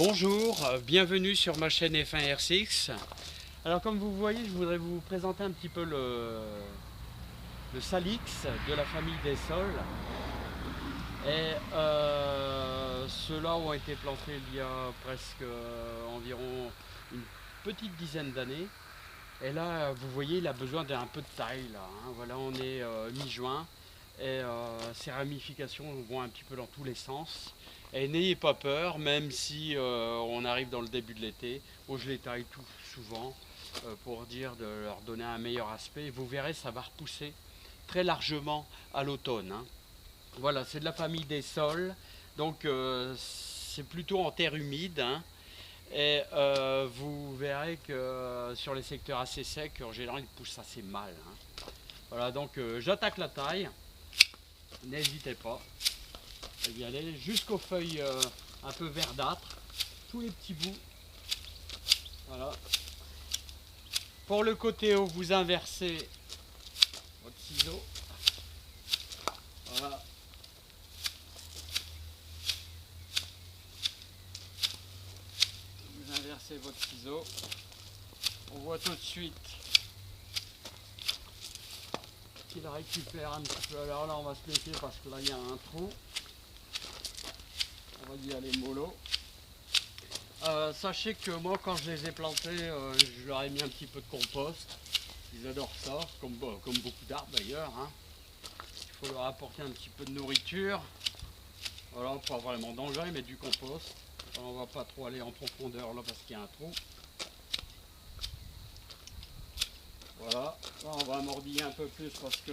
Bonjour, bienvenue sur ma chaîne F1RCX. Alors comme vous voyez, je voudrais vous présenter un petit peu le Salix de la famille des sols. Et ceux-là ont été plantés il y a presque environ une petite dizaine d'années. Et là, vous voyez, il a besoin d'un peu de taille là, hein. Voilà, on est mi-juin et ces ramifications vont un petit peu dans tous les sens. Et n'ayez pas peur, même si on arrive dans le début de l'été, où je les taille tout souvent pour dire de leur donner un meilleur aspect. Vous verrez, ça va repousser très largement à l'automne, hein. Voilà, c'est de la famille des sols, donc c'est plutôt en terre humide, hein. Et vous verrez que sur les secteurs assez secs, en général, ils poussent assez mal, hein. Voilà, donc j'attaque la taille. N'hésitez pas à y aller jusqu'aux feuilles un peu verdâtres, tous les petits bouts. Voilà. Pour le côté où vous inversez votre ciseau. Voilà. Vous inversez votre ciseau. On voit tout de suite qu'il récupère un petit peu. Alors là, on va se méfier parce que là, il y a un trou. On va y aller mollo. Sachez que moi, quand je les ai plantés, je leur ai mis un petit peu de compost. Ils adorent ça, comme beaucoup d'arbres d'ailleurs, hein. Il faut leur apporter un petit peu de nourriture. Voilà, pas vraiment d'engrais, mais du compost. Alors, on va pas trop aller en profondeur là parce qu'il y a un trou. Voilà, là, on va mordiller un peu plus parce que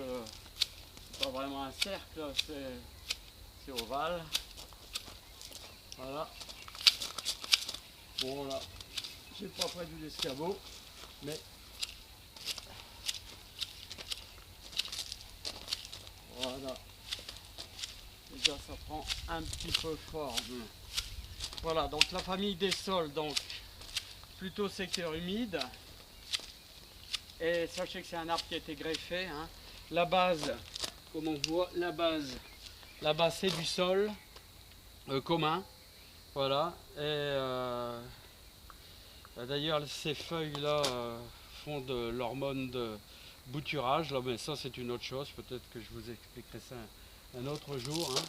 c'est pas vraiment un cercle, c'est ovale. Voilà. Bon là, j'ai pas près du l'escabeau, mais voilà. Déjà ça prend un petit peu forme. Voilà, donc la famille des sols, donc plutôt secteur humide. Et sachez que c'est un arbre qui a été greffé, hein. La base, comme on voit, la base c'est du sol commun. Voilà. Et d'ailleurs ces feuilles là font de l'hormone de bouturage. Là, mais ça c'est une autre chose. Peut-être que je vous expliquerai ça un autre jour, hein.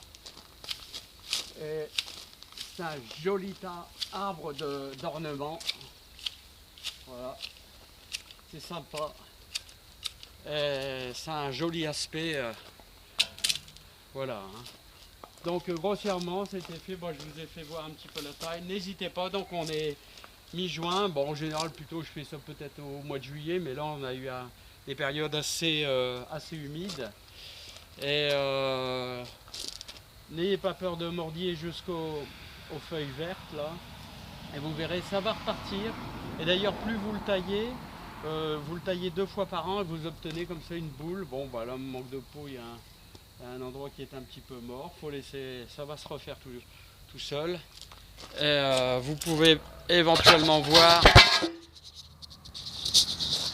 Et c'est un joli arbre d'ornement. Voilà. C'est sympa. C'est un joli aspect. Voilà, hein. Donc grossièrement c'était fait. Moi je vous ai fait voir un petit peu la taille. N'hésitez pas. Donc on est mi-juin. Bon, en général plutôt je fais ça peut-être au mois de juillet, mais là on a eu des périodes assez humides. Et n'ayez pas peur de mordiller jusqu'aux feuilles vertes là. Et vous verrez, ça va repartir. Et d'ailleurs, plus vous le taillez 2 fois par an et vous obtenez comme ça une boule. Bon, bah là, manque de peau, il y a un endroit qui est un petit peu mort. Faut laisser, ça va se refaire tout seul. Et vous pouvez éventuellement voir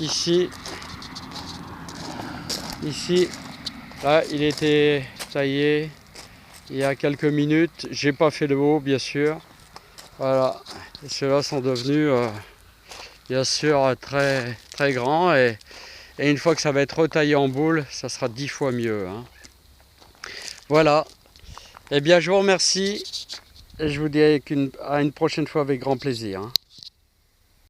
ici, là, il était taillé il y a quelques minutes. J'ai pas fait de haut, bien sûr. Voilà, et ceux-là sont devenus bien sûr très très grands et une fois que ça va être retaillé en boule, ça sera 10 fois mieux, hein. Voilà, et bien je vous remercie et je vous dis à une prochaine fois avec grand plaisir, hein.